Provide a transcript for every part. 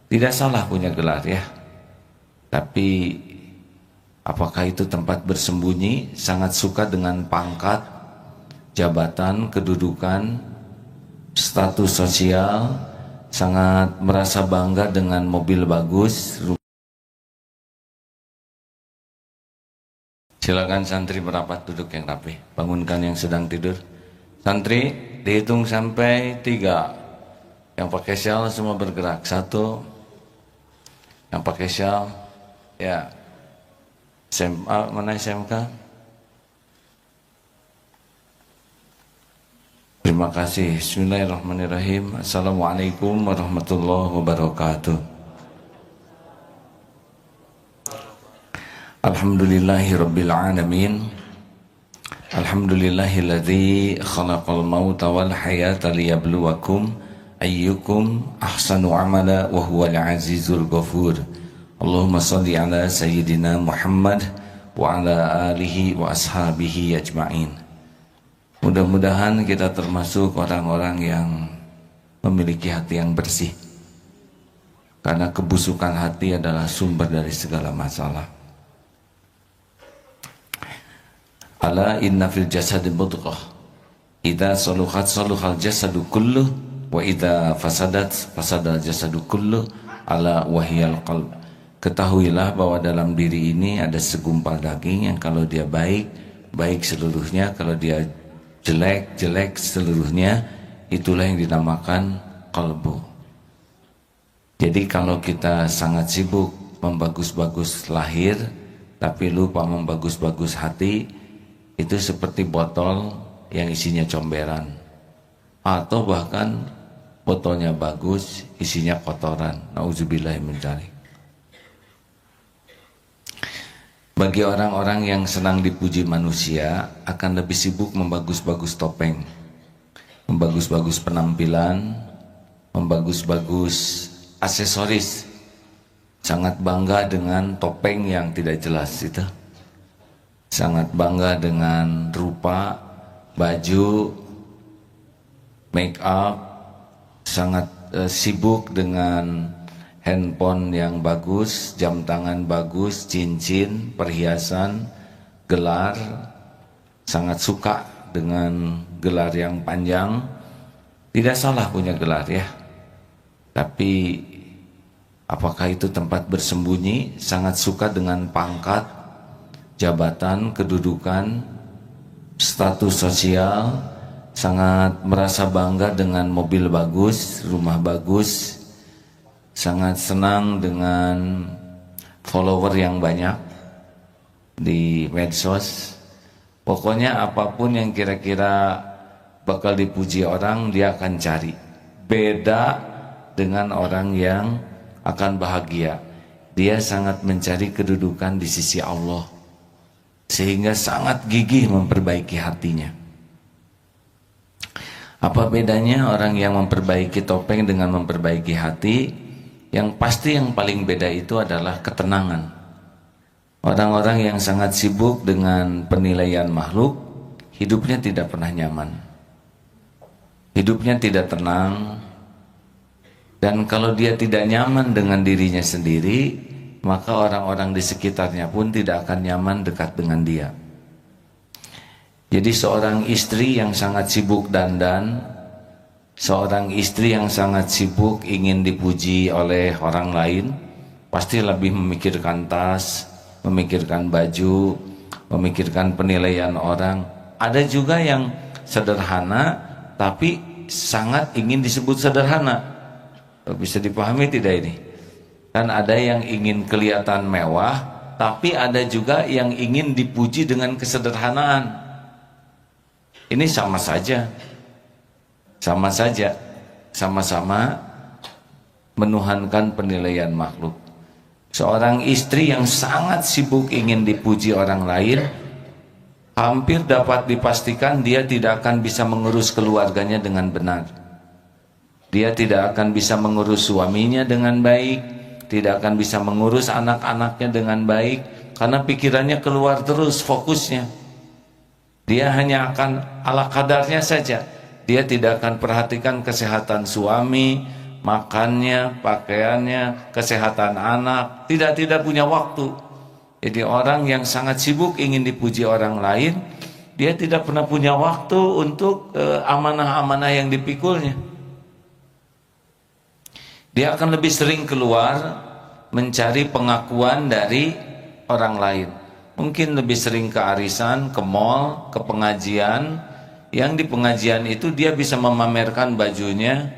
Tidak salah punya gelar ya, tapi apakah itu tempat bersembunyi? Sangat suka dengan pangkat, jabatan, kedudukan, status sosial, sangat merasa bangga dengan mobil bagus. Silakan santri merapat, duduk yang rapi, bangunkan yang sedang tidur. Santri dihitung sampai 3. Yang pakai syal semua bergerak. 1. Yang pakai syal, ya. SMA, mana SMK? Terima kasih. Bismillahirrahmanirrahim. Assalamualaikum warahmatullahi wabarakatuh. Alhamdulillahirabbil alamin. Alhamdulillahilladzi khalaqal mauta wal hayata liyabluwakum ayyukum ahsanu amala wa huwal azizul ghafur. Allahumma shalli ala sayyidina Muhammad wa ala alihi wa ashabihi ajma'in. Mudah-mudahan kita termasuk orang-orang yang memiliki hati yang bersih, karena kebusukan hati adalah sumber dari segala masalah. Ala inna fil jasadi mudghah idza saluhat saluhal jasadu kulluh wa idza fasadat fasadal jasadu kulluh ala wahyal qalb. Ketahuilah bahwa dalam diri ini ada segumpal daging yang kalau dia baik, baik seluruhnya, kalau dia jelek, jelek seluruhnya. Itulah yang dinamakan qalbu. Jadi kalau kita sangat sibuk membagus-bagus lahir tapi lupa membagus-bagus hati, itu seperti botol yang isinya comberan, atau bahkan botolnya bagus isinya kotoran. Nauzubillahi min dzalik. Bagi orang-orang yang senang dipuji manusia akan lebih sibuk membagus-bagus topeng, membagus-bagus penampilan, membagus-bagus aksesoris. Sangat bangga dengan topeng yang tidak jelas itu. Sangat bangga dengan rupa, baju, make up, sangat sibuk dengan handphone yang bagus, jam tangan bagus, cincin, perhiasan, gelar. Sangat suka dengan gelar yang panjang. Tidak salah punya gelar ya, tapi apakah itu tempat bersembunyi? Sangat suka dengan pangkat, jabatan, kedudukan, status sosial, sangat merasa bangga dengan mobil bagus, rumah bagus, sangat senang dengan follower yang banyak di medsos. Pokoknya apapun yang kira-kira bakal dipuji orang, dia akan cari. Beda dengan orang yang akan bahagia. Dia sangat mencari kedudukan di sisi Allah, sehingga sangat gigih memperbaiki hatinya. Apa bedanya orang yang memperbaiki topeng dengan memperbaiki hati? Yang pasti yang paling beda itu adalah ketenangan. Orang-orang yang sangat sibuk dengan penilaian makhluk, hidupnya tidak pernah nyaman, hidupnya tidak tenang. Dan kalau dia tidak nyaman dengan dirinya sendiri, maka orang-orang di sekitarnya pun tidak akan nyaman dekat dengan dia. Jadi seorang istri yang sangat sibuk dandan, seorang istri yang sangat sibuk ingin dipuji oleh orang lain, pasti lebih memikirkan tas, memikirkan baju, memikirkan penilaian orang. Ada juga yang sederhana tapi sangat ingin disebut sederhana. Bisa dipahami tidak ini? Dan ada yang ingin kelihatan mewah, tapi ada juga yang ingin dipuji dengan kesederhanaan. Ini sama saja, sama-sama menuhankan penilaian makhluk. Seorang istri yang sangat sibuk ingin dipuji orang lain, hampir dapat dipastikan dia tidak akan bisa mengurus keluarganya dengan benar. Dia tidak akan bisa mengurus suaminya dengan baik, tidak akan bisa mengurus anak-anaknya dengan baik, karena pikirannya keluar terus fokusnya. Dia hanya akan ala kadarnya saja. Dia tidak akan perhatikan kesehatan suami, makannya, pakaiannya, kesehatan anak, tidak punya waktu. Jadi orang yang sangat sibuk ingin dipuji orang lain, dia tidak pernah punya waktu untuk amanah-amanah yang dipikulnya. Dia akan lebih sering keluar mencari pengakuan dari orang lain. Mungkin lebih sering ke arisan, ke mall, ke pengajian. Yang di pengajian itu dia bisa memamerkan bajunya,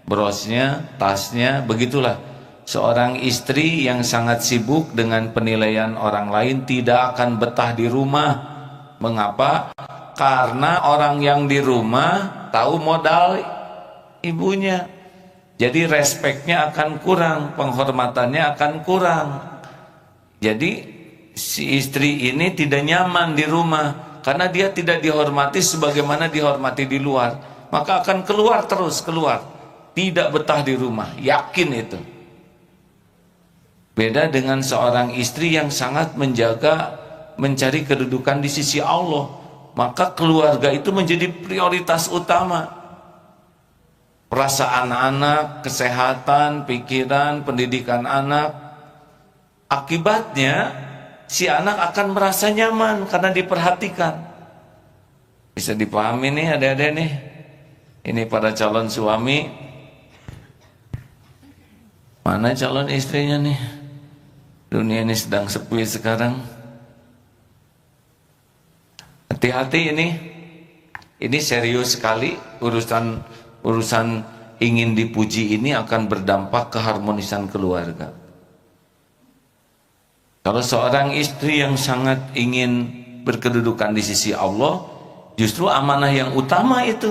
brosnya, tasnya, begitulah. Seorang istri yang sangat sibuk dengan penilaian orang lain tidak akan betah di rumah. Mengapa? Karena orang yang di rumah tahu modal ibunya. Jadi respeknya akan kurang, penghormatannya akan kurang. Jadi si istri ini tidak nyaman di rumah karena dia tidak dihormati sebagaimana dihormati di luar. Maka akan keluar terus, keluar. Tidak betah di rumah, yakin itu. Beda dengan seorang istri yang sangat menjaga, mencari kedudukan di sisi Allah. Maka keluarga itu menjadi prioritas utama. Perasaan anak, kesehatan, pikiran, pendidikan anak. Akibatnya si anak akan merasa nyaman karena diperhatikan. Bisa dipahami nih adik-adik nih. Ini para calon suami. Mana calon istrinya nih? Dunia ini sedang sepi sekarang. Hati-hati ini. Ini serius sekali urusan ingin dipuji ini akan berdampak keharmonisan keluarga. Kalau seorang istri yang sangat ingin berkedudukan di sisi Allah, justru amanah yang utama itu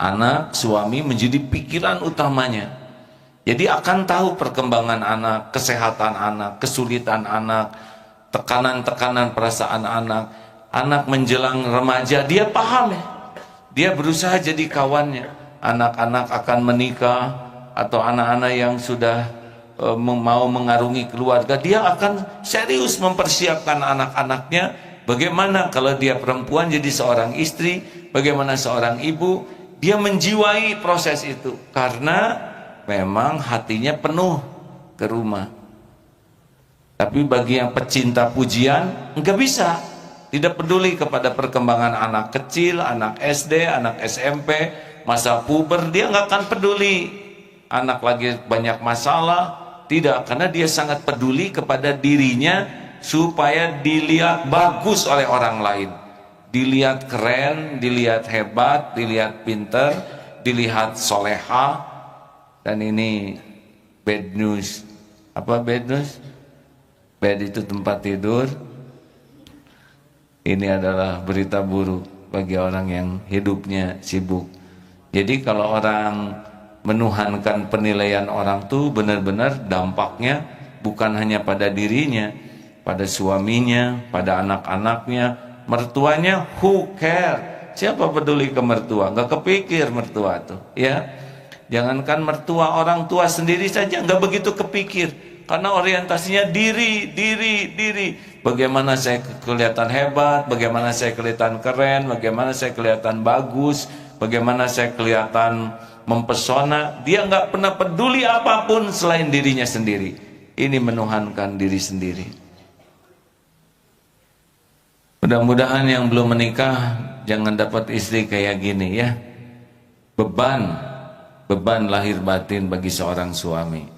anak, suami menjadi pikiran utamanya. Jadi akan tahu perkembangan anak, kesehatan anak, kesulitan anak, tekanan-tekanan perasaan anak. Anak menjelang remaja, dia paham ya. Dia berusaha jadi kawannya. Anak-anak akan menikah atau anak-anak yang sudah mau mengarungi keluarga, dia akan serius mempersiapkan anak-anaknya. Bagaimana kalau dia perempuan jadi seorang istri, bagaimana seorang ibu, dia menjiwai proses itu karena memang hatinya penuh ke rumah. Tapi bagi yang pecinta pujian, enggak bisa. Tidak peduli kepada perkembangan anak kecil, anak SD, anak SMP, masa puber, dia enggak akan peduli. Anak lagi banyak masalah, tidak, karena dia sangat peduli kepada dirinya supaya dilihat bagus oleh orang lain. Dilihat keren, dilihat hebat, dilihat pinter, dilihat soleha. Dan ini bad news. Apa bad news? Bed itu tempat tidur. Ini adalah berita buruk bagi orang yang hidupnya sibuk. Jadi kalau orang menuhankan penilaian orang tuh benar-benar dampaknya bukan hanya pada dirinya, pada suaminya, pada anak-anaknya, mertuanya who care? Siapa peduli ke mertua? Gak kepikir mertua tuh, ya. Jangankan mertua, orang tua sendiri saja nggak begitu kepikir karena orientasinya diri. Bagaimana saya kelihatan hebat, bagaimana saya kelihatan keren, bagaimana saya kelihatan bagus, bagaimana saya kelihatan mempesona. Dia nggak pernah peduli apapun selain dirinya sendiri. Ini menuhankan diri sendiri. Mudah-mudahan yang belum menikah jangan dapat istri kayak gini ya. Beban lahir batin bagi seorang suami.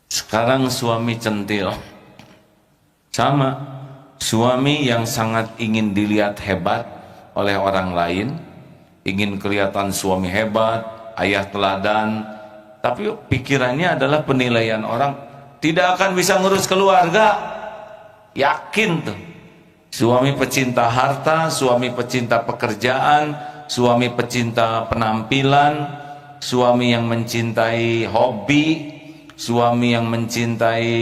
Sekarang suami centil. Sama, suami yang sangat ingin dilihat hebat oleh orang lain, ingin kelihatan suami hebat, ayah teladan, tapi pikirannya adalah penilaian orang, tidak akan bisa ngurus keluarga. Yakin tuh. Suami pecinta harta, suami pecinta pekerjaan, suami pecinta penampilan, suami yang mencintai hobi, suami yang mencintai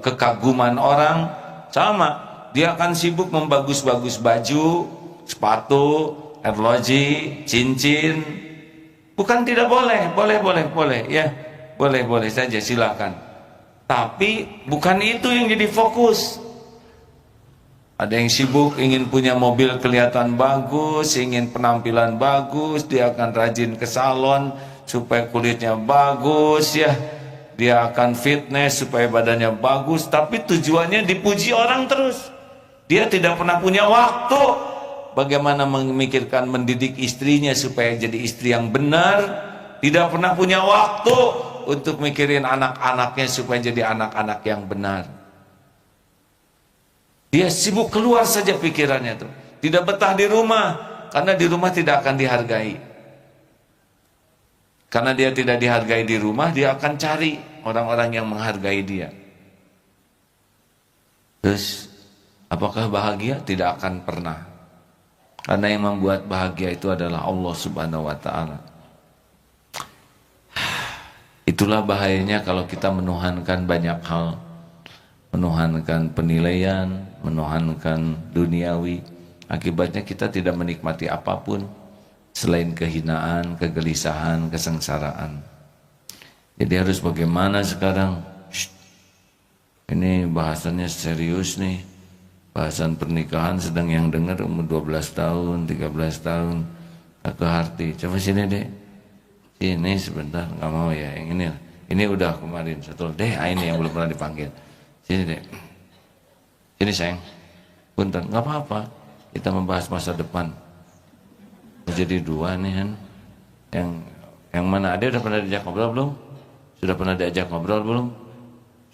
kekaguman orang, sama. Dia akan sibuk membagus-bagus baju, sepatu, arloji, cincin. Bukan tidak boleh, boleh ya. Boleh saja, silakan. Tapi bukan itu yang jadi fokus. Ada yang sibuk ingin punya mobil kelihatan bagus, ingin penampilan bagus, dia akan rajin ke salon, supaya kulitnya bagus ya. Dia akan fitness supaya badannya bagus, tapi tujuannya dipuji orang terus. Dia tidak pernah punya waktu bagaimana memikirkan mendidik istrinya supaya jadi istri yang benar. Tidak pernah punya waktu untuk mikirin anak-anaknya supaya jadi anak-anak yang benar. Dia sibuk keluar saja pikirannya tuh. Tidak betah di rumah, karena di rumah tidak akan dihargai. Karena dia tidak dihargai di rumah, dia akan cari orang-orang yang menghargai dia. Terus, apakah bahagia? Tidak akan pernah. Karena yang membuat bahagia itu adalah Allah Subhanahu wa Ta'ala. Itulah bahayanya kalau kita menuhankan banyak hal. Menuhankan penilaian, menuhankan duniawi. Akibatnya kita tidak menikmati apapun selain kehinaan, kegelisahan, kesengsaraan. Jadi harus bagaimana sekarang? Ini bahasannya serius nih. Bahasan pernikahan sedang yang dengar umur 12 tahun, 13 tahun. Tak keharti. Coba sini deh. Sini sebentar, nggak mau ya. Yang ini. Ini udah kemarin. Satu deh, ini yang belum pernah dipanggil. Sini deh. Sini sayang. Punten, nggak apa-apa. Kita membahas masa depan. Jadi dua nih kan. Yang mana? Ada udah pernah diajak ngobrol belum? Sudah pernah diajak ngobrol belum?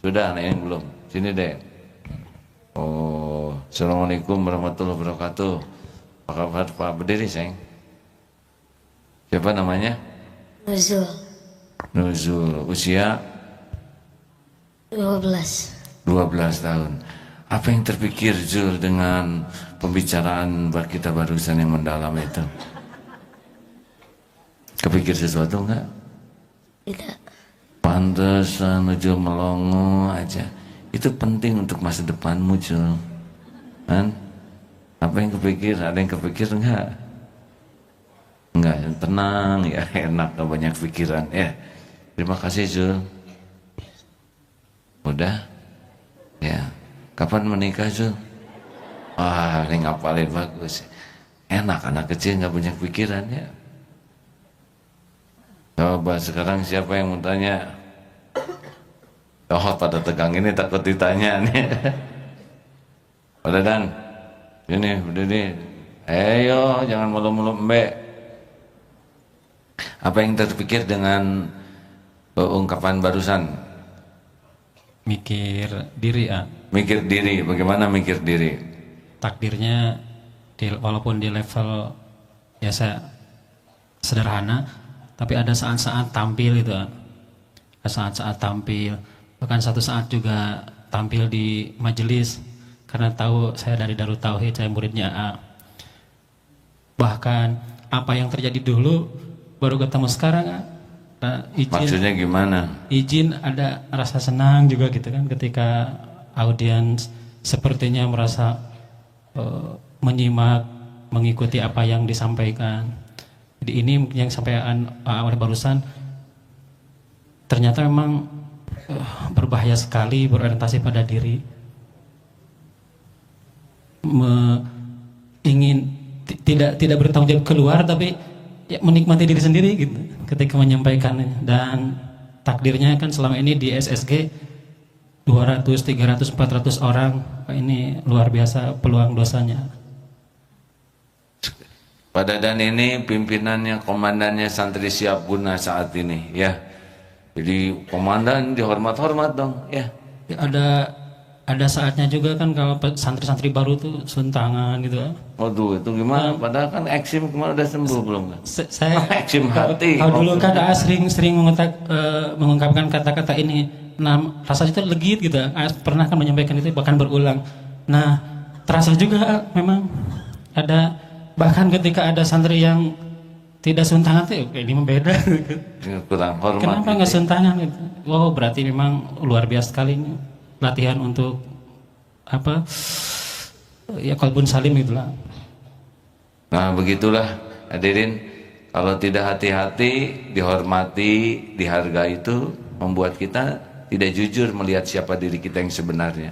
Sudah, anak ini belum. Sini deh. Oh, assalamualaikum warahmatullahi wabarakatuh. Apa kabar Pak? Berdiri sayang. Siapa namanya? Nuzul. Nuzul. Usia? 12 tahun. Apa yang terpikir Zul dengan pembicaraan kita barusan yang mendalam itu? Kepikir sesuatu enggak? Tidak. Pantesan Zul melongo aja. Itu penting untuk masa depanmu Zul. Kan? Apa yang kepikir? Ada yang kepikir enggak? Enggak, tenang ya, enak, gak banyak pikiran ya. Terima kasih Zul. Udah? Ya. Kapan menikah Zul? Wah, ini ngapalin bagus. Enak, anak kecil gak banyak pikiran ya. Coba sekarang siapa yang mau tanya? Oh, pada tegang ini takut ditanya nih. Pada Dan, sini berdiri. Ayo, jangan malu-malu mbak. Apa yang terpikir dengan ungkapan barusan? Mikir diri ya. Mikir diri, bagaimana mikir diri? Takdirnya walaupun di level ya saya sederhana, tapi ada saat-saat tampil gitu. Ada saat-saat tampil, bahkan satu saat juga tampil di majelis karena tahu saya dari Darut Tauhid, saya muridnya A. Bahkan apa yang terjadi dulu baru ketemu sekarang. Nah, Maksudnya gimana? Izin ada rasa senang juga gitu kan ketika audiens sepertinya merasa menyimak, mengikuti apa yang disampaikan. Jadi ini yang sampaikan oleh barusan ternyata memang berbahaya sekali berorientasi pada diri. Tidak bertanggung jawab keluar tapi ya menikmati diri sendiri gitu ketika menyampaikannya. Dan takdirnya kan selama ini di SSG 200, 300, 400 orang, ini luar biasa peluang dosanya. Pada Dan ini pimpinannya, komandannya santri siap guna saat ini ya. Jadi komandan dihormat-hormat dong ya. Ada saatnya juga kan kalau santri-santri baru tuh suntangan gitu. Waduh, itu gimana? Padahal kan eksim kemarin udah sembuh belum kan? Saya eksim hati. Kalau dulu kan sering mengungkapkan kata-kata ini. Nah, rasanya itu legit gitu. Pernah kan menyampaikan itu bahkan berulang. Nah, terasa juga memang ada, bahkan ketika ada santri yang tidak suntangan tuh ini membeda. Kurang hormat. Kenapa nggak suntangan gitu? Wow, berarti memang luar biasa sekali ini latihan untuk apa? Ya qalbun salim gitulah. Nah, begitulah hadirin, kalau tidak hati-hati, dihormati, dihargai itu membuat kita tidak jujur melihat siapa diri kita yang sebenarnya.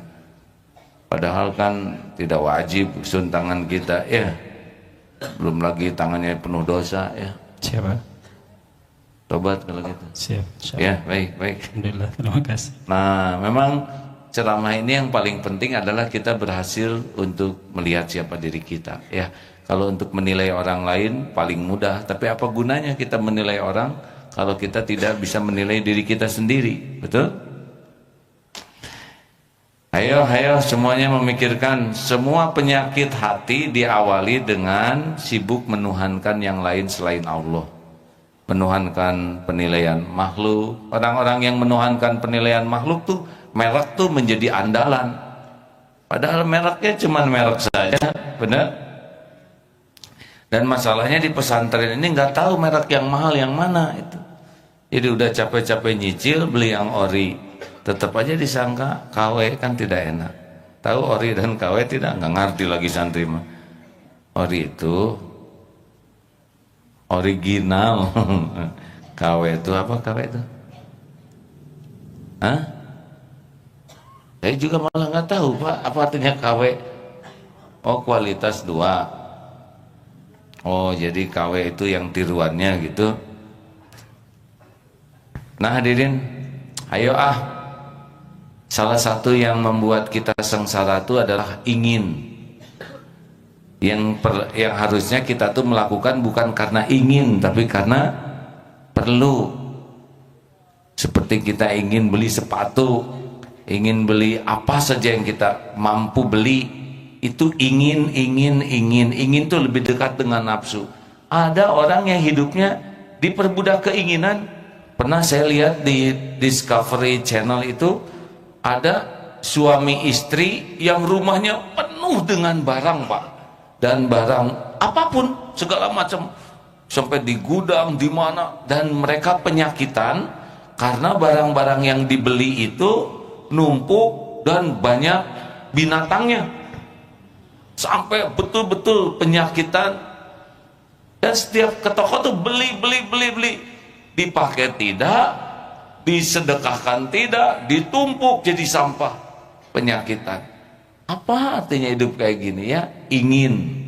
Padahal kan tidak wajib suntangan kita ya. Belum lagi tangannya penuh dosa ya. Siapa? Tobat kalau gitu. Siap. Insyaallah. Ya, baik. Alhamdulillah, terima kasih. Nah, memang ceramah ini yang paling penting adalah kita berhasil untuk melihat siapa diri kita. Ya, kalau untuk menilai orang lain paling mudah. Tapi apa gunanya kita menilai orang kalau kita tidak bisa menilai diri kita sendiri? Betul? Ayo semuanya memikirkan, semua penyakit hati diawali dengan sibuk menuhankan yang lain selain Allah. Menuhankan penilaian makhluk. Orang-orang yang menuhankan penilaian makhluk tuh merek tuh menjadi andalan. Padahal mereknya cuma merek saja, benar? Dan masalahnya di pesantren ini nggak tahu merek yang mahal yang mana itu. Jadi udah capek-capek nyicil beli yang ori, tetap aja disangka KW, kan tidak enak. Tahu ori dan KW tidak? Nggak ngerti lagi santri mah. Ori itu original. KW itu apa KW itu? Hah? Saya juga malah nggak tahu Pak, apa artinya KW? Oh, kualitas 2. Oh, jadi KW itu yang tiruannya gitu. Nah hadirin, ayo salah satu yang membuat kita sengsara itu adalah ingin. Yang harusnya kita tuh melakukan bukan karena ingin, tapi karena perlu. Seperti kita ingin beli sepatu, ingin beli apa saja yang kita mampu beli, itu ingin tuh lebih dekat dengan nafsu. Ada orang yang hidupnya diperbudak keinginan. Pernah saya lihat di Discovery Channel itu ada suami istri yang rumahnya penuh dengan barang Pak, dan barang apapun segala macam, sampai di gudang di mana, dan mereka penyakitan karena barang-barang yang dibeli itu numpuk dan banyak binatangnya, sampai betul-betul penyakitan. Dan setiap ke toko tuh beli, dipakai tidak, disedekahkan tidak, ditumpuk jadi sampah, penyakitan. Apa artinya hidup kayak gini ya? Ingin.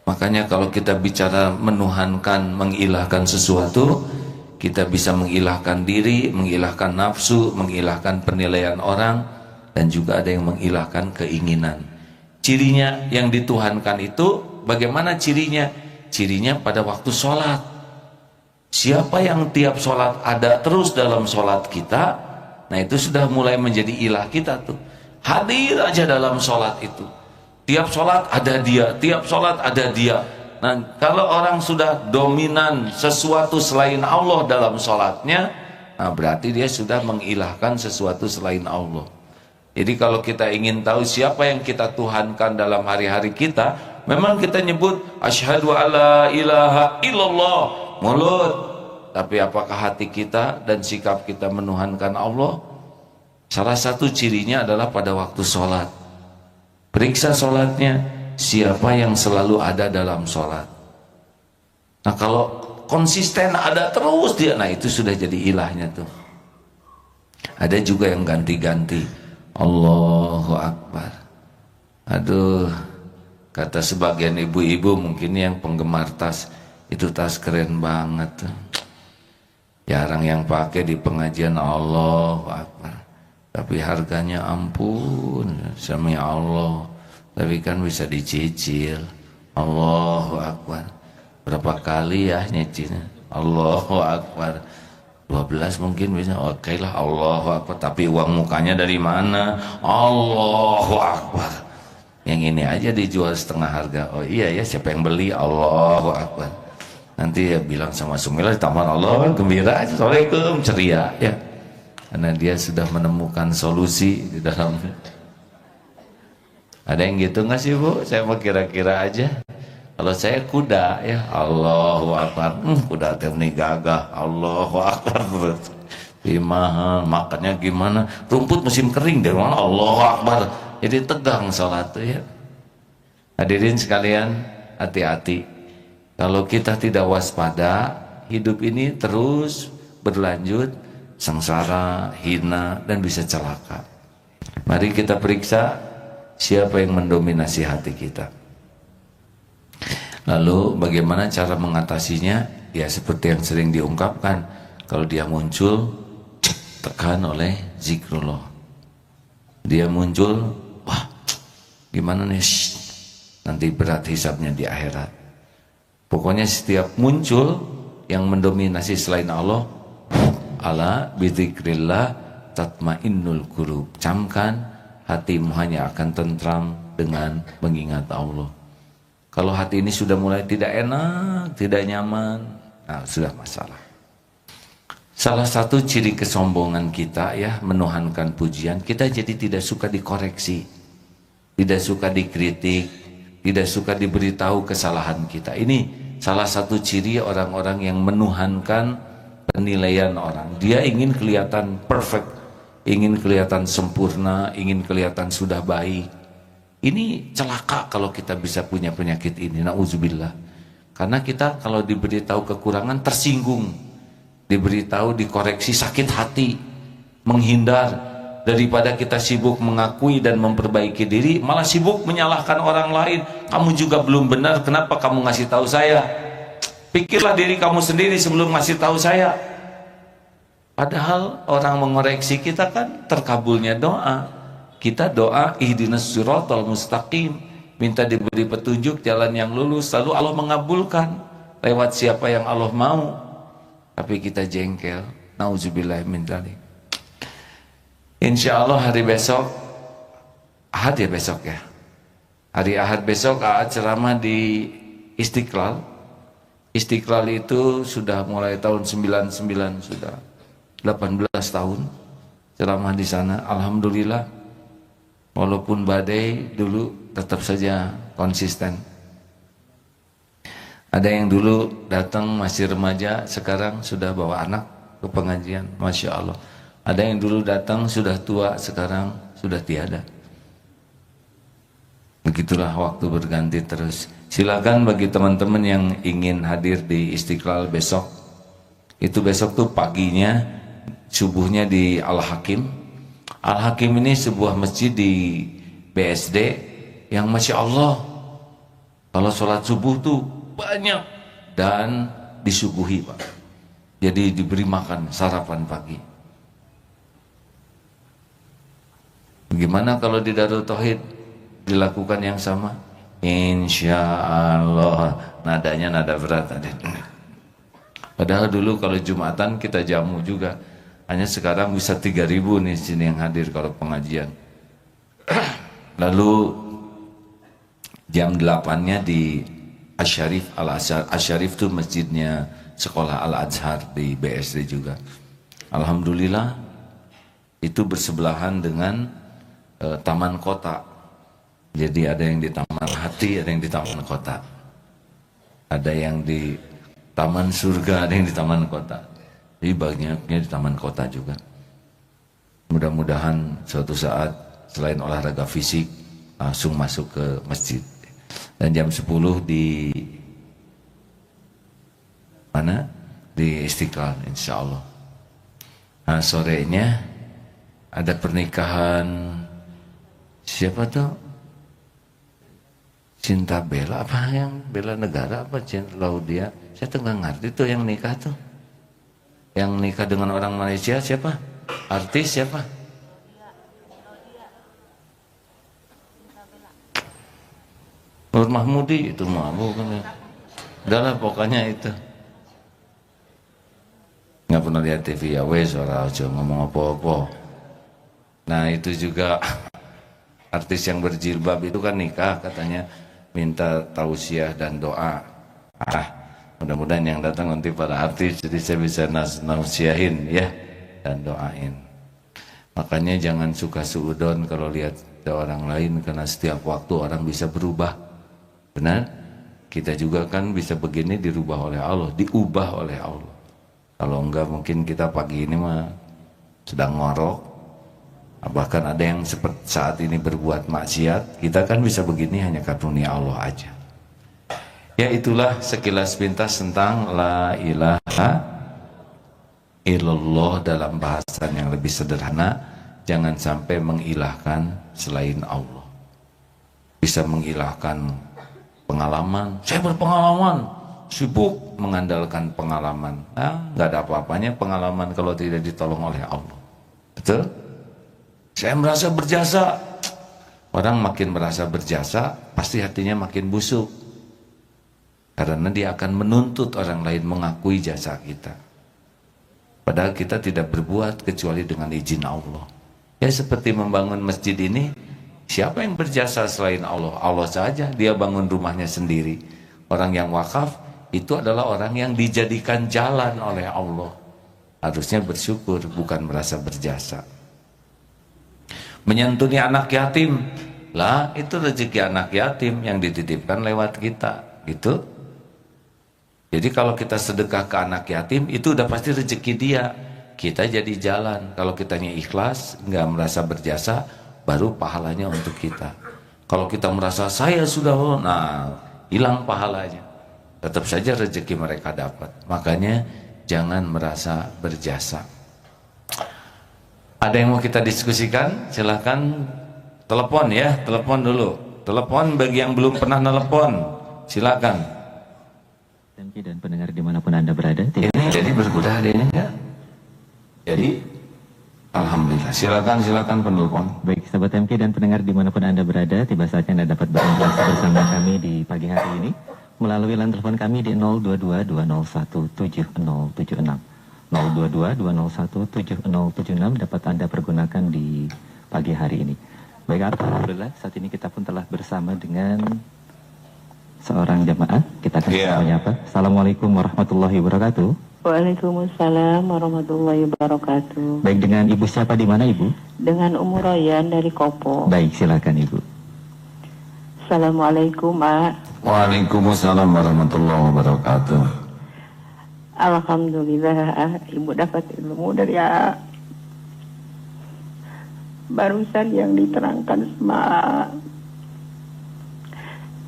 Makanya kalau kita bicara menuhankan, mengilahkan sesuatu, kita bisa mengilahkan diri, mengilahkan nafsu, mengilahkan penilaian orang, dan juga ada yang mengilahkan keinginan. Cirinya yang dituhankan itu bagaimana cirinya? Cirinya pada waktu sholat. Siapa yang tiap sholat ada terus dalam sholat kita, nah itu sudah mulai menjadi ilah kita tuh. Hadir aja dalam sholat itu. Tiap sholat ada dia, tiap sholat ada dia. Nah, kalau orang sudah dominan sesuatu selain Allah dalam sholatnya, nah berarti dia sudah mengilahkan sesuatu selain Allah. Jadi kalau kita ingin tahu siapa yang kita tuhankan dalam hari-hari kita, memang kita nyebut asyhadu alla ilaha illallah mulut, tapi apakah hati kita dan sikap kita menuhankan Allah? Salah satu cirinya adalah pada waktu sholat. Periksa sholatnya, siapa yang selalu ada dalam sholat. Nah kalau konsisten ada terus dia, nah itu sudah jadi ilahnya tuh. Ada juga yang ganti-ganti, Allahu Akbar. Aduh, kata sebagian ibu-ibu mungkin yang penggemar tas, itu tas keren banget tuh. Jarang yang pakai di pengajian, Allahu Akbar. Tapi harganya ampun, sami Allah. Tapi kan bisa dicicil. Allahu Akbar. Berapa kali ya nyicilnya? Allahu Akbar. 12 mungkin bisa. Oke lah, Allahu Akbar. Tapi uang mukanya dari mana? Allahu Akbar. Yang ini aja dijual setengah harga. Oh iya ya, siapa yang beli? Allahu Akbar. Nanti ya bilang sama Sumilah di taman Allah, gembira aja, Assalamualaikum, ceria ya. Karena dia sudah menemukan solusi di dalam. Ada yang gitu nggak sih Bu? Saya mau kira-kira aja. Kalau saya kuda ya, Allahu Akbar. Kuda terni gagah, Allahu Akbar. Gimana makannya gimana? Rumput musim kering dari mana? Allahu Akbar. Jadi tegang sholat tuh ya. Hadirin sekalian, hati-hati. Kalau kita tidak waspada, hidup ini terus berlanjut sengsara, hina, dan bisa celaka. Mari kita periksa siapa yang mendominasi hati kita. Lalu bagaimana cara mengatasinya? ya seperti yang sering diungkapkan, kalau dia muncul tekan oleh zikrullah. Dia muncul, wah gimana nih, nanti berat hisabnya di akhirat. Pokoknya setiap muncul yang mendominasi selain Allah, ala bidzikrillah tatmainnul qulub. Camkan, hatimu hanya akan tentram dengan mengingat Allah. Kalau hati ini sudah mulai tidak enak, tidak nyaman, nah sudah masalah. Salah satu ciri kesombongan kita ya, menuhankan pujian, kita jadi tidak suka dikoreksi, tidak suka dikritik, tidak suka diberitahu kesalahan kita. Ini salah satu ciri orang-orang yang menuhankan penilaian orang. Dia ingin kelihatan perfect, ingin kelihatan sempurna, ingin kelihatan sudah baik. Ini celaka kalau kita bisa punya penyakit ini, na'udzubillah. Karena kita kalau diberitahu kekurangan tersinggung, diberitahu dikoreksi sakit hati, menghindar. Daripada kita sibuk mengakui dan memperbaiki diri, malah sibuk menyalahkan orang lain. Kamu juga belum benar, kenapa kamu ngasih tahu saya? Pikirlah diri kamu sendiri sebelum ngasih tahu saya. Padahal orang mengoreksi kita kan terkabulnya doa. Kita doa ihdinas siratal mustaqim, minta diberi petunjuk jalan yang lurus, lalu Allah mengabulkan lewat siapa yang Allah mau. Tapi kita jengkel, nauzubillah min dzalik. Insya Allah hari besok, Ahad ya besok ya, hari Ahad besok ceramah di Istiqlal. Istiqlal itu sudah mulai tahun 99, sudah 18 tahun ceramah di sana. Alhamdulillah, walaupun badai dulu tetap saja konsisten. Ada yang dulu datang masih remaja, sekarang sudah bawa anak ke pengajian, Masya Allah. Ada yang dulu datang sudah tua, sekarang sudah tiada. Begitulah waktu berganti terus. Silakan bagi teman-teman yang ingin hadir di Istiqlal besok. Itu besok tuh paginya, subuhnya di Al-Hakim. Al-Hakim ini sebuah masjid di BSD yang Masya Allah, kalau sholat subuh tuh banyak dan disuguhi Pak. Jadi diberi makan sarapan pagi. Bagaimana kalau di Darul Tauhid dilakukan yang sama? Insya Allah. Nadanya nada berat tadi. Padahal dulu kalau Jumatan kita jamu juga. Hanya sekarang bisa 3.000 nih sini yang hadir kalau pengajian. Lalu jam 8-nya di Asyarif, Asyarif itu masjidnya sekolah Al-Azhar di BSD juga. Alhamdulillah itu bersebelahan dengan taman kota. Jadi ada yang di Taman Hati, ada yang di Taman Kota. Ada yang di Taman Surga, ada yang di Taman Kota. Jadi banyaknya di Taman Kota juga. Mudah-mudahan suatu saat selain olahraga fisik langsung masuk ke masjid. Dan jam 10 di mana? Di Istiqlal insya Allah. Nah sorenya ada pernikahan siapa tuh? Cinta Bella apa yang Bella Negara apa Cinta Laudia? Saya tuh nggak ngerti tuh yang nikah tuh. Yang nikah dengan orang Malaysia siapa? Artis siapa? Nur Mahmudi itu mah bukan ya. Udahlah pokoknya itu. Nggak pernah lihat TV ya wes orang aja ngomong apa-apa. Nah itu juga artis yang berjilbab itu kan nikah katanya minta tausiah dan doa. Mudah-mudahan yang datang nanti para artis jadi saya bisa nausiahin ya dan doain. Makanya jangan suka suudon kalau lihat ada orang lain karena setiap waktu orang bisa berubah. Benar? Kita juga kan bisa begini dirubah oleh Allah, diubah oleh Allah. Kalau enggak mungkin kita pagi ini mah sedang ngorok. Bahkan ada yang seperti saat ini berbuat maksiat. Kita kan bisa begini hanya karunia Allah aja. Ya itulah sekilas pintas tentang la ilaha illallah dalam bahasan yang lebih sederhana. Jangan sampai mengilahkan selain Allah. Bisa mengilahkan pengalaman. Saya berpengalaman sibuk mengandalkan pengalaman. Nggak ada apa-apanya pengalaman kalau tidak ditolong oleh Allah. Betul? Saya merasa berjasa. Orang makin merasa berjasa, pasti hatinya makin busuk. Karena dia akan menuntut orang lain mengakui jasa kita. Padahal kita tidak berbuat kecuali dengan izin Allah. Ya seperti membangun masjid ini, siapa yang berjasa selain Allah? Allah saja, dia bangun rumahnya sendiri. Orang yang wakaf, itu adalah orang yang dijadikan jalan oleh Allah. Harusnya bersyukur, bukan merasa berjasa. Menyantuni anak yatim, lah itu rezeki anak yatim yang dititipkan lewat kita, gitu. Jadi kalau kita sedekah ke anak yatim, itu udah pasti rezeki dia. Kita jadi jalan. Kalau kitanya ikhlas, nggak merasa berjasa, baru pahalanya untuk kita. Kalau kita merasa saya sudah, nah hilang pahalanya. Tetap saja rezeki mereka dapat. Makanya jangan merasa berjasa. Ada yang mau kita diskusikan? Silahkan telepon ya, telepon dulu. Telepon bagi yang belum pernah telepon, silakan. MK dan pendengar dimanapun Anda berada. Ini jadi berkuda hari ini enggak? Jadi, alhamdulillah. Silakan penelpon. Baik, sahabat MK dan pendengar dimanapun Anda berada, tiba saatnya Anda dapat berinteraksi bersama kami di pagi hari ini melalui line telepon kami di 0222017076. 0222017076 dapat Anda pergunakan di pagi hari ini. Baik, alhamdulillah saat ini kita pun telah bersama dengan seorang jamaah. Kita akan menyapa. Assalamualaikum warahmatullahi wabarakatuh. Waalaikumsalam warahmatullahi wabarakatuh. Baik, dengan Ibu siapa, di mana Ibu? Dengan Umu Royan dari Kopo. Baik, silakan Ibu. Assalamualaikum, Mak. Waalaikumsalam warahmatullahi wabarakatuh. Alhamdulillah, Ibu dapat ilmu dari barusan yang diterangkan sama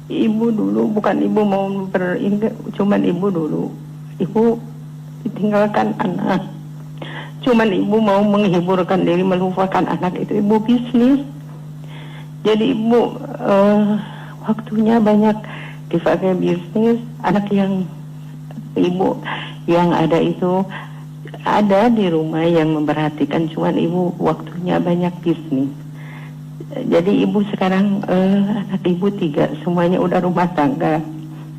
Ibu dulu. Bukan Ibu mau cuman Ibu dulu. Ibu ditinggalkan anak. Cuman Ibu mau menghiburkan diri, melupakan anak itu. Ibu bisnis. Jadi Ibu waktunya banyak dipakai bisnis. Anak yang Ibu yang ada itu ada di rumah yang memperhatikan, cuman Ibu waktunya banyak bisnis. Jadi Ibu sekarang anak Ibu 3, semuanya udah rumah tangga,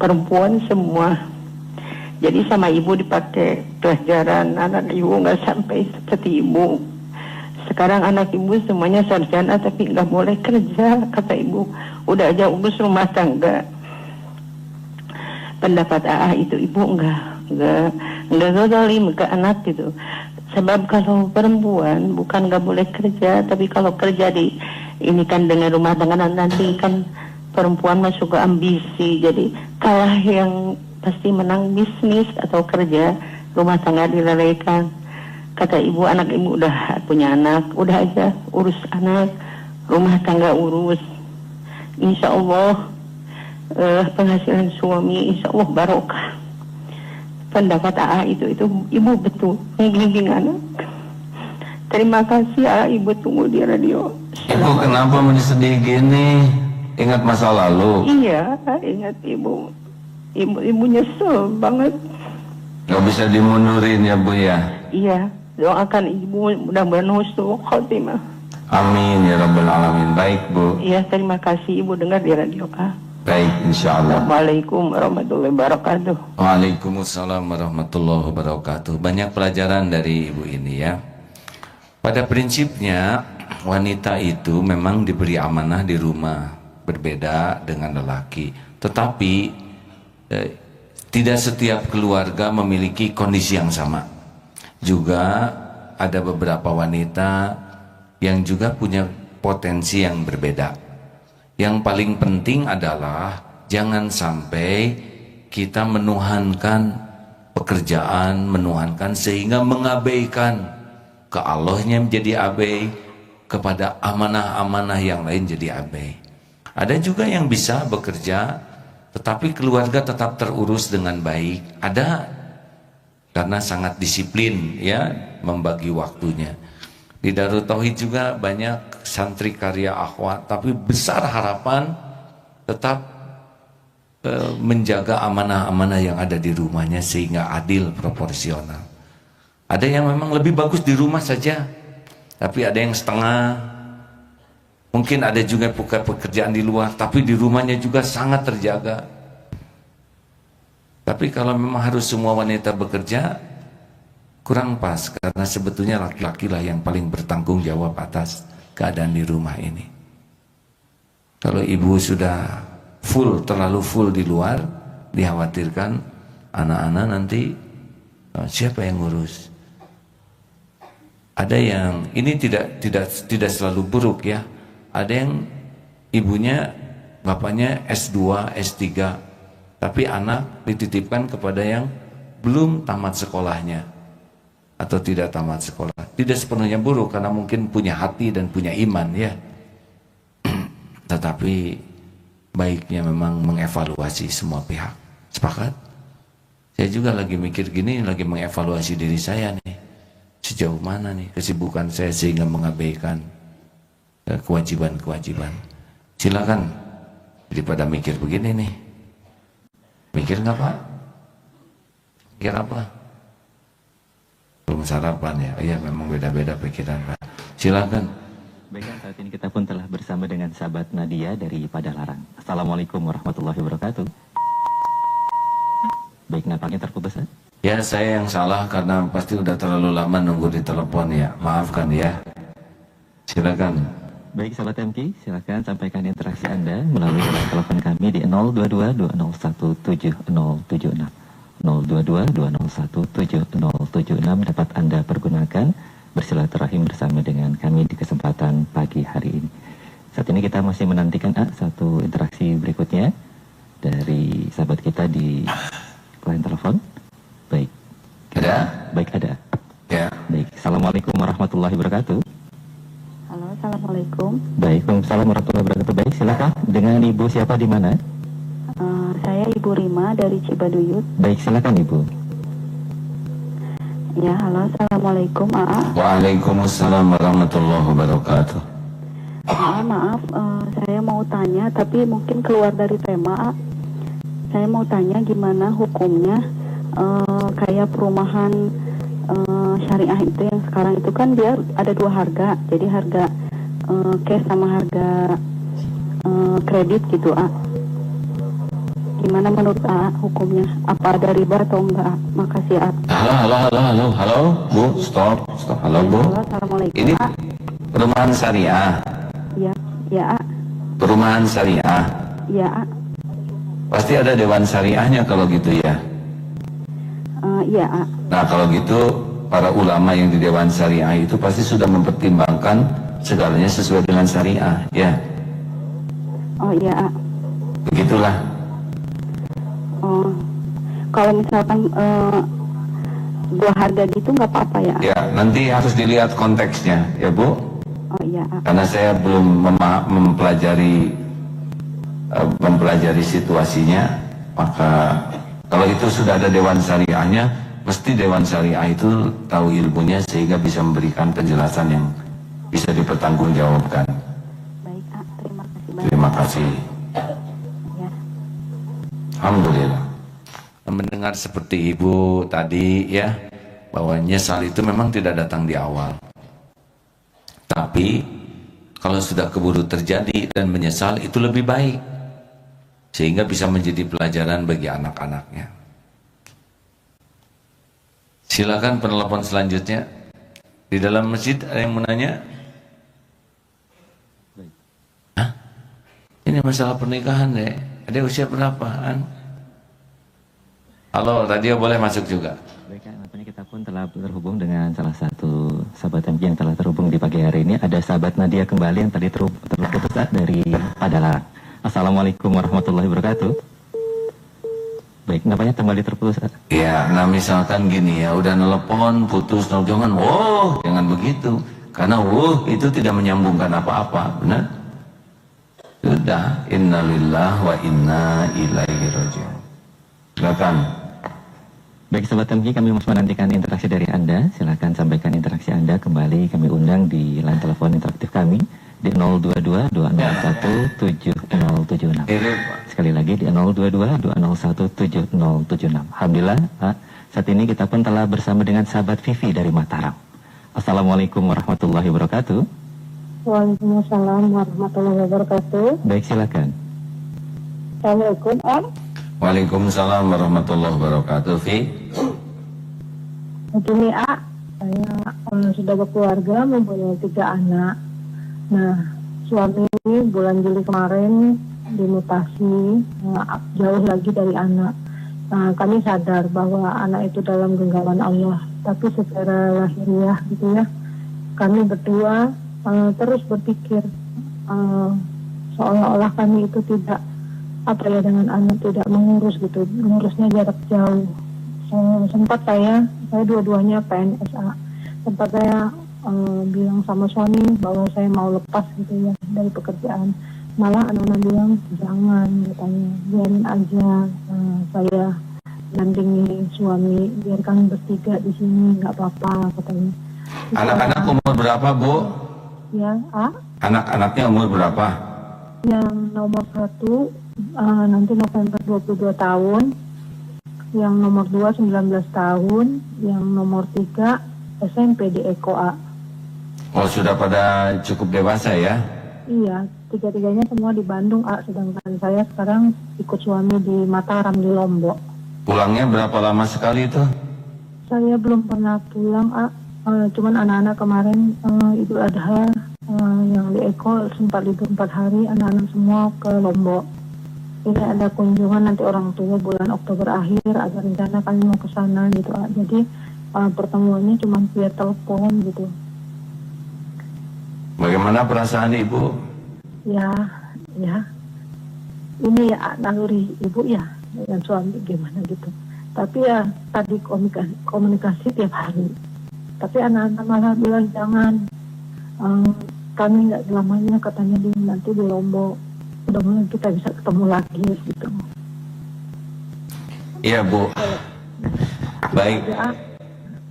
perempuan semua. Jadi sama Ibu dipakai pelajaran, anak Ibu nggak sampai seperti Ibu. Sekarang anak Ibu semuanya sarjana tapi nggak boleh kerja, kata Ibu. Udah aja urus rumah tangga. Pendapat itu Ibu enggak zalim ke anak gitu. Sebab kalau perempuan bukan nggak boleh kerja, tapi kalau kerja di ini kan dengan rumah tangga, nanti kan perempuan masuk ke ambisi. Jadi kalah yang pasti menang bisnis atau kerja, rumah tangga dilalaikan. Kata Ibu, anak Ibu udah punya anak, udah aja urus anak, rumah tangga urus. Insya Allah penghasilan suami insya Allah barokah. Pendapat itu Ibu betul membimbing anak. Terima kasih Ibu, tunggu di radio. Ibu kenapa sedih gini? Ingat masa lalu? Iya, ingat Ibu. Ibu nyesel banget. Gak bisa dimundurin ya Bu ya? Iya, doakan Ibu mudah-mudahan husnul khotimah. Amin ya rabbal alamin. Baik Bu. Iya, terima kasih Ibu dengar di radio Baik, insya Allah. Assalamualaikum warahmatullahi wabarakatuh. Waalaikumsalam warahmatullahi wabarakatuh. Banyak pelajaran dari Ibu ini ya. Pada prinsipnya wanita itu memang diberi amanah di rumah, berbeda dengan lelaki. Tetapi tidak setiap keluarga memiliki kondisi yang sama. Juga ada beberapa wanita yang juga punya potensi yang berbeda. Yang paling penting adalah jangan sampai kita menuhankan pekerjaan, menuhankan sehingga mengabaikan ke Allahnya menjadi abai, kepada amanah-amanah yang lain jadi abai. Ada juga yang bisa bekerja tetapi keluarga tetap terurus dengan baik. Ada karena sangat disiplin ya membagi waktunya. Di Darut Tauhid juga banyak santri karya akhwat, tapi besar harapan tetap menjaga amanah-amanah yang ada di rumahnya sehingga adil, proporsional. Ada yang memang lebih bagus di rumah saja, tapi ada yang setengah. Mungkin ada juga pekerjaan di luar, tapi di rumahnya juga sangat terjaga. Tapi kalau memang harus semua wanita bekerja, kurang pas, karena sebetulnya laki-laki lah yang paling bertanggung jawab atas keadaan di rumah ini. Kalau ibu sudah full, terlalu full di luar, dikhawatirkan anak-anak nanti siapa yang ngurus. Ada yang ini tidak selalu buruk ya. Ada yang ibunya, bapaknya S2, S3, tapi anak dititipkan kepada yang belum tamat sekolahnya atau tidak tamat sekolah. Tidak sepenuhnya buruk karena mungkin punya hati dan punya iman ya. Tetapi baiknya memang mengevaluasi semua pihak. Sepakat? Saya juga lagi mikir gini, lagi mengevaluasi diri saya nih. Sejauh mana nih kesibukan saya sehingga mengabaikan kewajiban-kewajiban. Silakan, daripada mikir begini nih. Mikir nggak Pak? Mikir apa? Belum sarapan ya? Iya memang beda-beda pikiran Pak. Silakan. Baiklah, saat ini kita pun telah bersama dengan sahabat Nadia dari Padalarang. Assalamualaikum warahmatullahi wabarakatuh. Baik, nampaknya terputus ya? Ya saya yang salah karena pasti udah terlalu lama nunggu di telepon ya. Maafkan ya. Silakan. Baik sahabat MK, silakan sampaikan interaksi Anda melalui telepon kami di 022-201-7076. 022-201-7076 dapat Anda pergunakan bersilaturahim bersama dengan kami di kesempatan pagi hari ini. Saat ini kita masih menantikan satu interaksi berikutnya dari sahabat kita di line telepon. Baik. Ada? Baik, ada. Ya. Baik. Assalamualaikum warahmatullahi wabarakatuh. Halo, assalamualaikum. Baik, waalaikumsalam warahmatullahi wabarakatuh. Baik, silakan. Dengan Ibu siapa di mana? Saya Ibu Rima dari Cibaduyut. Baik, silakan Ibu. Ya, halo, assalamualaikum, AA. Waalaikumsalam warahmatullahi wabarakatuh. AA, maaf, saya mau tanya, tapi mungkin keluar dari tema, AA. Saya mau tanya gimana hukumnya kayak perumahan syariah itu yang sekarang itu kan dia ada dua harga, jadi harga cash sama harga kredit gitu, A. Gimana menurut A hukumnya? Apa ada riba atau enggak? Makasih, A. Halo, Bu, stop. Halo, Bu. Halo, assalamualaikum, Ini A. perumahan syariah. Ya, ya, A. Perumahan syariah. Ya, A. Pasti ada dewan syariahnya kalau gitu ya. Iya, A. Nah kalau gitu para ulama yang di dewan syariah itu pasti sudah mempertimbangkan segalanya sesuai dengan syariah ya. Oh iya, A. Begitulah. Oh, kalau misalkan dua harga gitu nggak apa-apa ya? Ya nanti harus dilihat konteksnya ya Bu. Oh iya, A. Karena saya belum mempelajari situasinya, maka kalau itu sudah ada dewan syariahnya, mesti dewan syariah itu tahu ilmunya sehingga bisa memberikan penjelasan yang bisa dipertanggungjawabkan. Baik, A. Terima kasih banyak. Terima kasih. Ya. Alhamdulillah. Mendengar seperti Ibu tadi ya, bahwa nyesal itu memang tidak datang di awal. Tapi kalau sudah keburu terjadi dan menyesal itu lebih baik, sehingga bisa menjadi pelajaran bagi anak-anaknya. Silakan penelpon selanjutnya. Di dalam masjid ada yang mau nanya? Hah? Ini masalah pernikahan deh. Ada usia berapaan? Halo, radio boleh masuk juga. Baik, nampaknya kita pun telah terhubung dengan salah satu sahabat MG yang telah terhubung di pagi hari ini. Ada sahabat Nadia kembali yang tadi terputus dari Padalarang. Assalamualaikum warahmatullahi wabarakatuh. Baik, nampaknya kembali terputus. Ya, nah misalkan gini ya, udah nelpon putus, jangan begitu. Karena itu tidak menyambungkan apa-apa, benar? Sudah, innalillah wa inna ilaihi raji'un. Silakan. Baik, sahabat MG, kami masih menantikan interaksi dari Anda. Silakan sampaikan interaksi Anda kembali. Kami undang di line telepon interaktif kami di 022-201-7076. sekali lagi di 022-201-7076. Alhamdulillah, saat ini kita pun telah bersama dengan sahabat Vivi dari Mataram. Assalamualaikum warahmatullahi wabarakatuh. Waalaikumsalam warahmatullahi wabarakatuh. Baik, silakan. Assalamualaikum Om. Waalaikumsalam warahmatullahi wabarakatuh. Fi. Begini saya sudah berkeluarga, mempunyai 3 anak. Nah, suami bulan Juli kemarin dimutasi, jauh lagi dari anak. Nah, kami sadar bahwa anak itu dalam genggaman Allah, tapi secara lahiriah gitu ya, kami berdua terus berpikir seolah-olah kami itu tidak dengan anak, tidak mengurus gitu, mengurusnya jarak jauh. Sempat saya dua-duanya PNSA, sempat saya bilang sama suami bahwa saya mau lepas gitu ya dari pekerjaan. Malah anak-anak bilang jangan, katanya biarin aja, saya dampingi suami, biarkan bertiga di sini, nggak apa-apa, katanya. Anak-anak umur berapa, Bu? Ya, Anak-anaknya umur berapa? Yang nomor 1 nanti November 22 tahun, yang nomor 2 19 tahun, yang nomor 3 SMP di Eko A. Oh, sudah pada cukup dewasa ya? Iya, 3-tiganya semua di Bandung sedangkan saya sekarang ikut suami di Mataram di Lombok. Pulangnya berapa lama sekali itu? Saya belum pernah pulang cuman anak-anak kemarin Idul Adha yang di Eko sempat libur 4 hari, anak-anak semua ke Lombok. Ini ada kunjungan nanti orang tua bulan Oktober akhir, ada rencana kami mau ke sana gitu. Jadi pertemuannya cuma via telepon gitu. Bagaimana perasaan Ibu? Ya. Ini ya naluri Ibu ya, dengan suami gimana gitu. Tapi ya tadi komunikasi tiap hari. Tapi anak-anak malah bilang jangan, kami nggak selamanya, katanya nanti di Lombok. Mudah-mudahan kita bisa ketemu lagi gitu. Iya, Bu. Baik.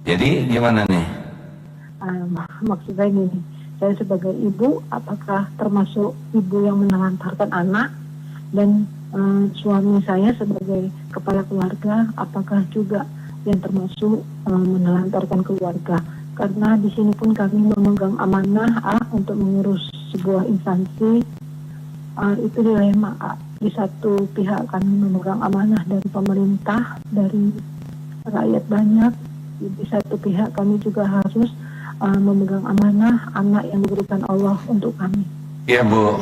Jadi gimana nih? Maksud saya gini, saya sebagai ibu, apakah termasuk ibu yang menelantarkan anak, dan suami saya sebagai kepala keluarga, apakah juga yang termasuk menelantarkan keluarga? Karena di sini pun kami memegang amanah untuk mengurus sebuah instansi. Itu dilema. Di satu pihak kami memegang amanah dari pemerintah, dari rakyat banyak. Di satu pihak kami juga harus memegang amanah anak yang diberikan Allah untuk kami. Iya, Bu.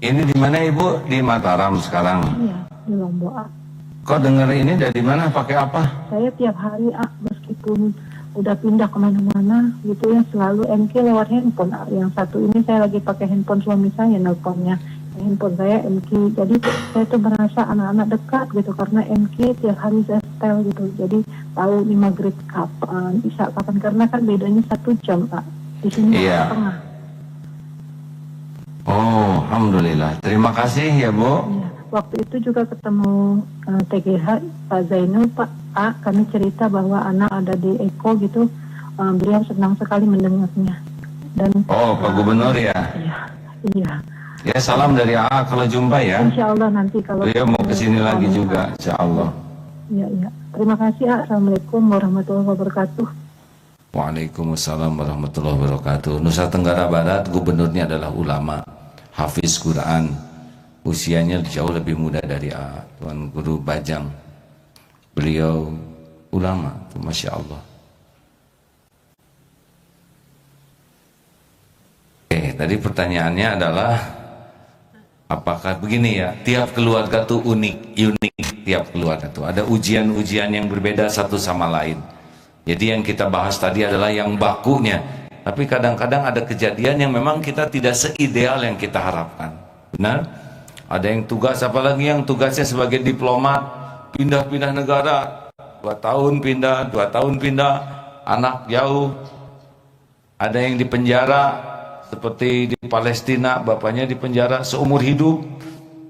Ini di mana Ibu? Di Mataram sekarang? Iya, di Lombok. Kok dengar ini dari mana? Pakai apa? Saya tiap hari meskipun udah pindah kemana-mana gitu ya, selalu MK lewat handphone. Yang satu ini saya lagi pakai handphone suami saya, nelponnya handphone saya MK. Jadi saya tuh merasa anak-anak dekat gitu, karena MK tiap hari saya setel gitu. Jadi tahu nih maghrib kapan, bisa kapan, karena kan bedanya 1 jam di sini Iya. tengah. Oh, alhamdulillah. Terima kasih ya, Bu. Iya. Waktu itu juga ketemu TGH Pak Zainul, kami cerita bahwa anak ada di Eko gitu. Beliau senang sekali mendengarnya. Dan Pak Gubernur ya? Iya. Ya, salam dari AA kalau jumpa ya. Insya Allah nanti kalau Beliau mau kesini lagi juga, insya Allah. Iya. Terima kasih. Assalamualaikum warahmatullahi wabarakatuh. Waalaikumsalam warahmatullahi wabarakatuh. Nusa Tenggara Barat, gubernurnya adalah ulama, hafiz Quran. Usianya jauh lebih muda dari Tuan Guru Bajang. Beliau ulama, Masya Allah. Tadi pertanyaannya adalah, apakah begini ya, tiap keluarga tuh unik, tiap keluarga tuh ada ujian-ujian yang berbeda satu sama lain. Jadi yang kita bahas tadi adalah yang bakunya, tapi kadang-kadang ada kejadian yang memang kita tidak seideal yang kita harapkan. Benar? Ada yang tugas, apalagi yang tugasnya sebagai diplomat, pindah-pindah negara, 2 tahun pindah, 2 tahun pindah, anak jauh. Ada yang di penjara, seperti di Palestina, bapaknya di penjara seumur hidup,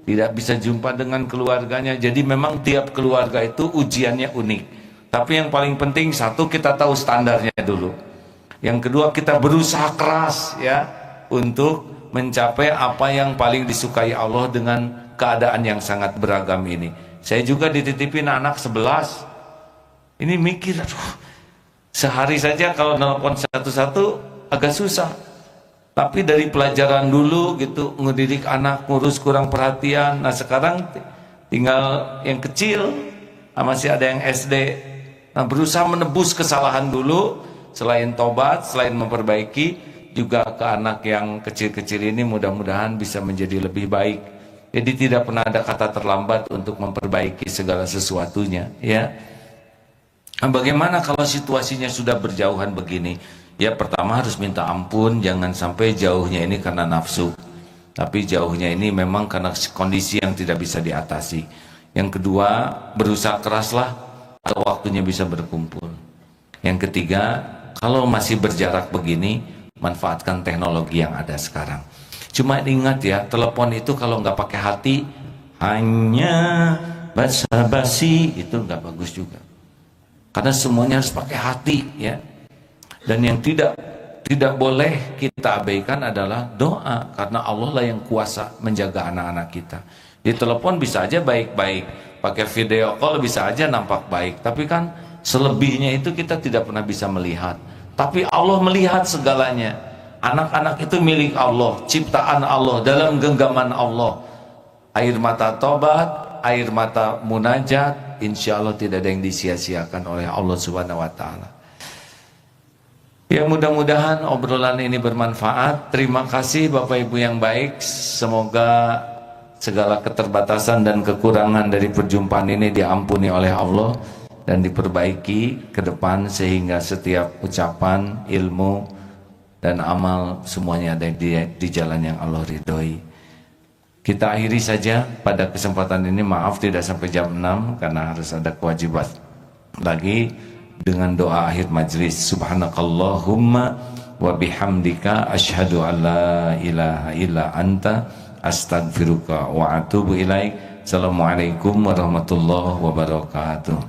tidak bisa jumpa dengan keluarganya. Jadi memang tiap keluarga itu ujiannya unik. Tapi yang paling penting, satu, kita tahu standarnya dulu. Yang kedua, kita berusaha keras ya untuk mencapai apa yang paling disukai Allah dengan keadaan yang sangat beragam ini. Saya juga dititipin anak 11. Ini mikir, aduh, sehari saja kalau nelpon satu-satu agak susah. Tapi dari pelajaran dulu gitu, ngedidik anak, ngurus kurang perhatian. Nah sekarang tinggal yang kecil, masih ada yang SD. Nah berusaha menebus kesalahan dulu, selain tobat, selain memperbaiki, juga ke anak yang kecil-kecil ini mudah-mudahan bisa menjadi lebih baik. Jadi tidak pernah ada kata terlambat untuk memperbaiki segala sesuatunya, ya. Nah, bagaimana kalau situasinya sudah berjauhan begini? Ya pertama harus minta ampun, jangan sampai jauhnya ini karena nafsu. Tapi jauhnya ini memang karena kondisi yang tidak bisa diatasi. Yang kedua, berusaha keraslah atau waktunya bisa berkumpul. Yang ketiga, kalau masih berjarak begini, manfaatkan teknologi yang ada sekarang. Cuma ingat ya, telepon itu kalau nggak pakai hati, hanya basa-basi, itu nggak bagus juga. Karena semuanya harus pakai hati, ya. Dan yang tidak boleh kita abaikan adalah doa, karena Allah lah yang kuasa menjaga anak-anak kita. Di telepon bisa aja baik-baik, pakai video call bisa aja nampak baik, tapi kan selebihnya itu kita tidak pernah bisa melihat. Tapi Allah melihat segalanya. Anak-anak itu milik Allah, ciptaan Allah, dalam genggaman Allah. Air mata tobat, air mata munajat, insya Allah tidak ada yang disia-siakan oleh Allah Subhanahu wa Ta'ala. Ya mudah-mudahan obrolan ini bermanfaat. Terima kasih Bapak Ibu yang baik. Semoga segala keterbatasan dan kekurangan dari perjumpaan ini diampuni oleh Allah dan diperbaiki ke depan, sehingga setiap ucapan, ilmu, dan amal semuanya ada di jalan yang Allah ridhoi. Kita akhiri saja pada kesempatan ini. Maaf tidak sampai jam 6 karena harus ada kewajiban lagi, dengan doa akhir majlis. Subhanakallahumma wa bihamdika asyhadu an la ilaha illa anta astaghfiruka wa atubu ilaik. Assalamualaikum warahmatullahi wabarakatuh.